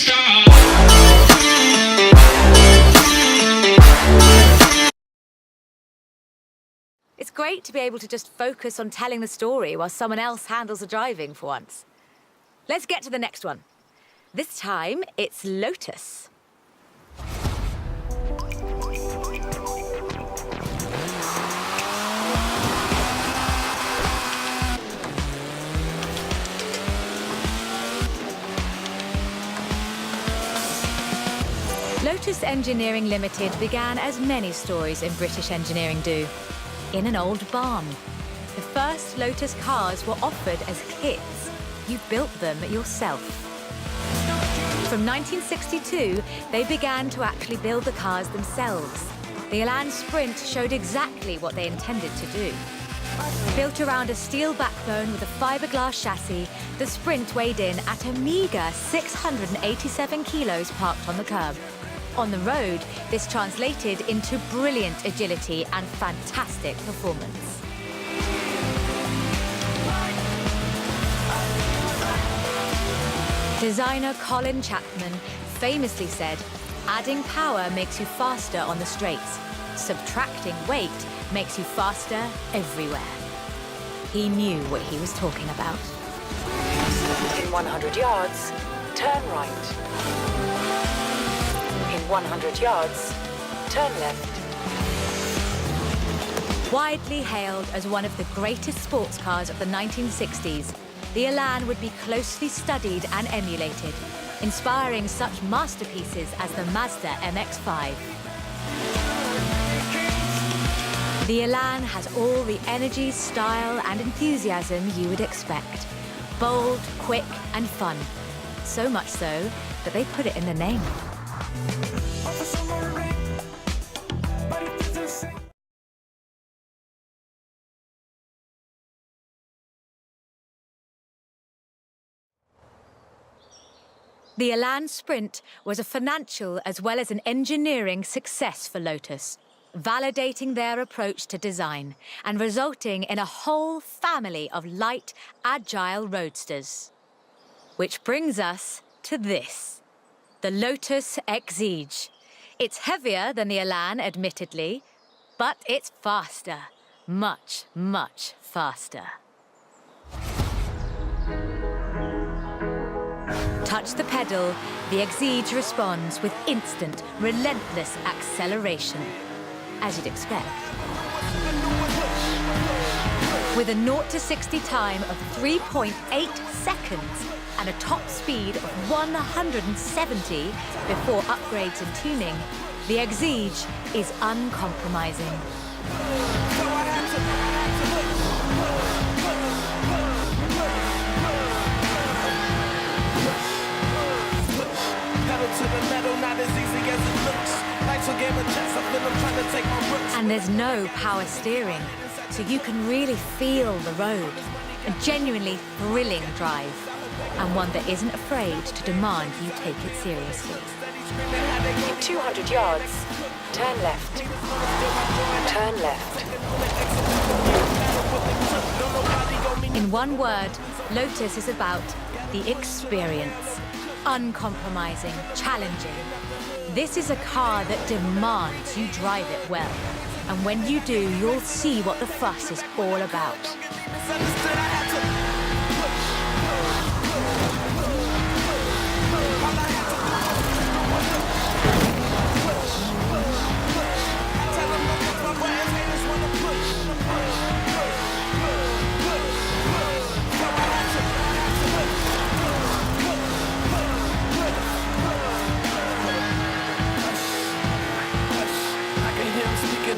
star. It's great to be able to just focus on telling the story while someone else handles the driving for once. Let's get to the next one. This time, it's Lotus. Lotus Engineering Limited began as many stories in British engineering do, in an old barn. The first Lotus cars were offered as kits. You built them yourself. From 1962, they began to actually build the cars themselves. The Elan Sprint showed exactly what they intended to do. Built around a steel backbone with a fiberglass chassis, the Sprint weighed in at a meager 687 kilos parked on the curb. On the road, this translated into brilliant agility and fantastic performance. Designer Colin Chapman famously said, "Adding power makes you faster on the straights. Subtracting weight makes you faster everywhere." He knew what he was talking about. In 100 yards, turn right. In 100 yards, turn left. Widely hailed as one of the greatest sports cars of the 1960s, the Elan would be closely studied and emulated, inspiring such masterpieces as the Mazda MX-5. The Elan has all the energy, style, and enthusiasm you would expect. Bold, quick, and fun. So much so that they put it in the name. The Elan Sprint was a financial as well as an engineering success for Lotus, validating their approach to design and resulting in a whole family of light, agile roadsters. Which brings us to this, the Lotus Exige. It's heavier than the Elan, admittedly, but it's faster, much, much faster. Touch the pedal, the Exige responds with instant, relentless acceleration, as you'd expect. With a 0 to 60 time of 3.8 seconds and a top speed of 170 before upgrades and tuning, the Exige is uncompromising. And there's no power steering, so you can really feel the road. A genuinely thrilling drive, and one that isn't afraid to demand you take it seriously. In 200 yards, turn left. Turn left. In one word, Lotus is about the experience. Uncompromising, challenging. This is a car that demands you drive it well. And when you do, you'll see what the fuss is all about.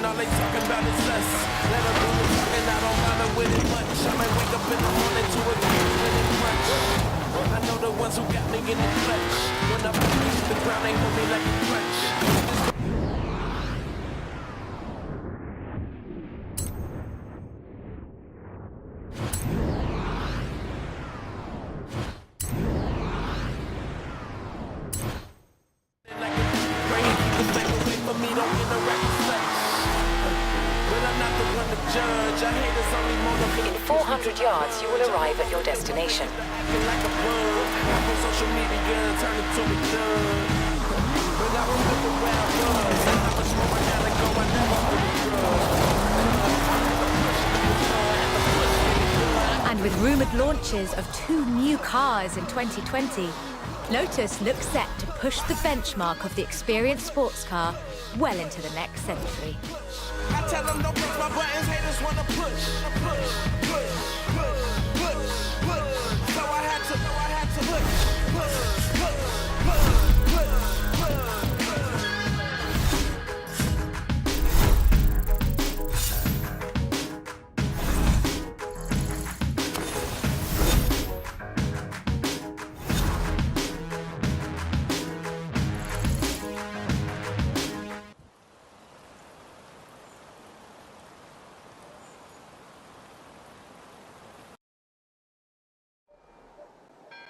All they talking about is us. Let her do the talking, I don't bother with it much. I might wake up in the morning to a game when it crunch. I know the ones who got me in the clutch. When I put the ground, they hold me like a crutch. In 400 400 yards, you will arrive at your destination. Acting like a bug. I'm on social media, turn into a thug. But I remember where I was. How much more I gotta go, I never understood. And with rumoured launches of 2 new cars in 2020, Lotus looks set to push the benchmark of the experienced sports car well into the next century. I tell them don't press my buttons, haters wanna push. So I had to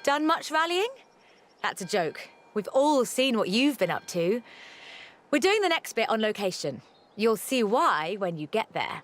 Done much rallying? That's a joke. We've all seen what you've been up to. We're doing the next bit on location. You'll see why when you get there.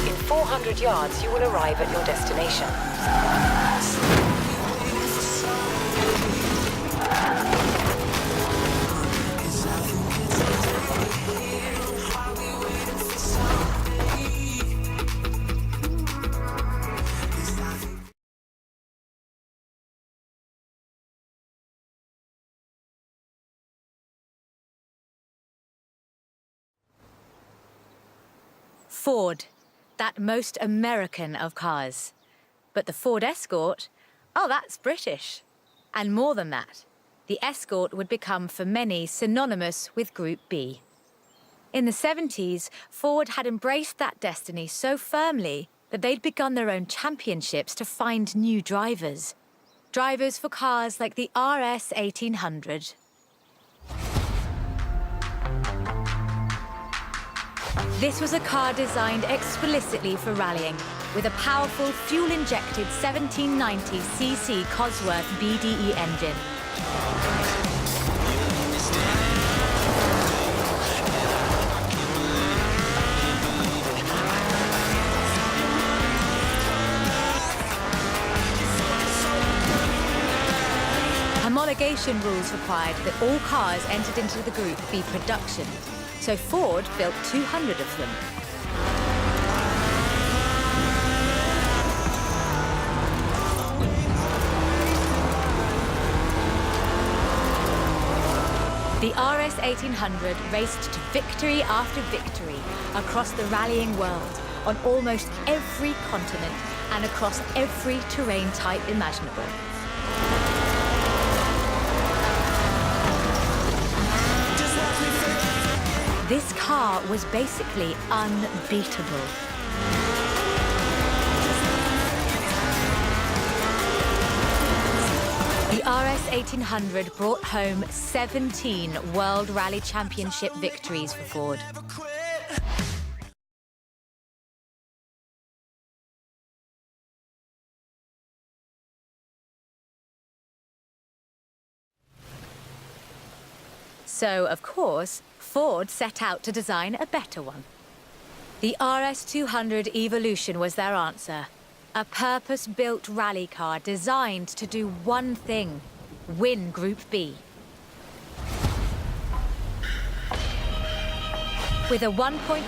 In 400 yards, you will arrive at your destination. Ford, that most American of cars. But the Ford Escort, oh, that's British. And more than that, the Escort would become for many synonymous with Group B. In the 70s, Ford had embraced that destiny so firmly that they'd begun their own championships to find new drivers. Drivers for cars like the RS 1800. This was a car designed explicitly for rallying, with a powerful fuel-injected 1790cc Cosworth BDE engine. Homologation rules required that all cars entered into the group be production, so Ford built 200 of them. The RS 1800 raced to victory after victory across the rallying world, on almost every continent and across every terrain type imaginable. This car was basically unbeatable. The RS 1800 brought home 17 World Rally Championship victories for Ford. So, of course, Ford set out to design a better one. The RS200 Evolution was their answer. A purpose-built rally car designed to do one thing: win Group B. With a 1.8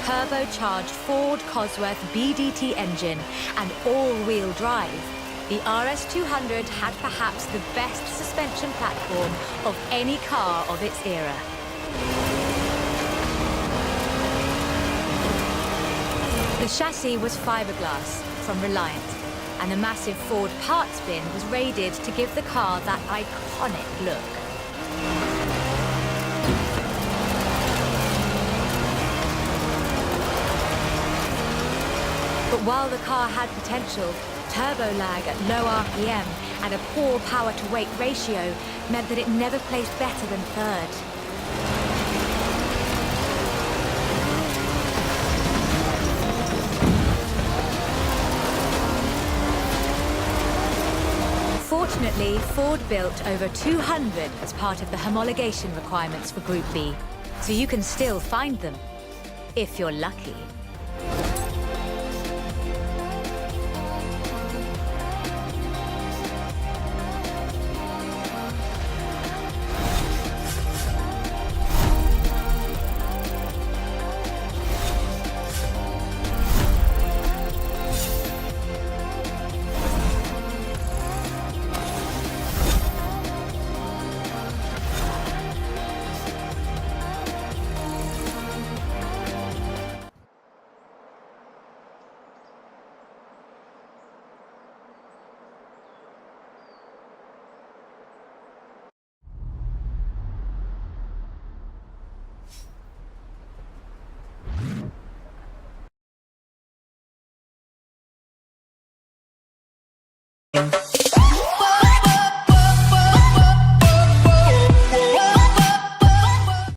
turbocharged Ford Cosworth BDT engine and all-wheel drive, the RS200 had perhaps the best suspension platform of any car of its era. The chassis was fiberglass from Reliant, and the massive Ford parts bin was raided to give the car that iconic look. But while the car had potential, turbo lag at low RPM and a poor power-to-weight ratio meant that it never placed better than third. Fortunately, Ford built over 200 as part of the homologation requirements for Group B, so you can still find them, if you're lucky.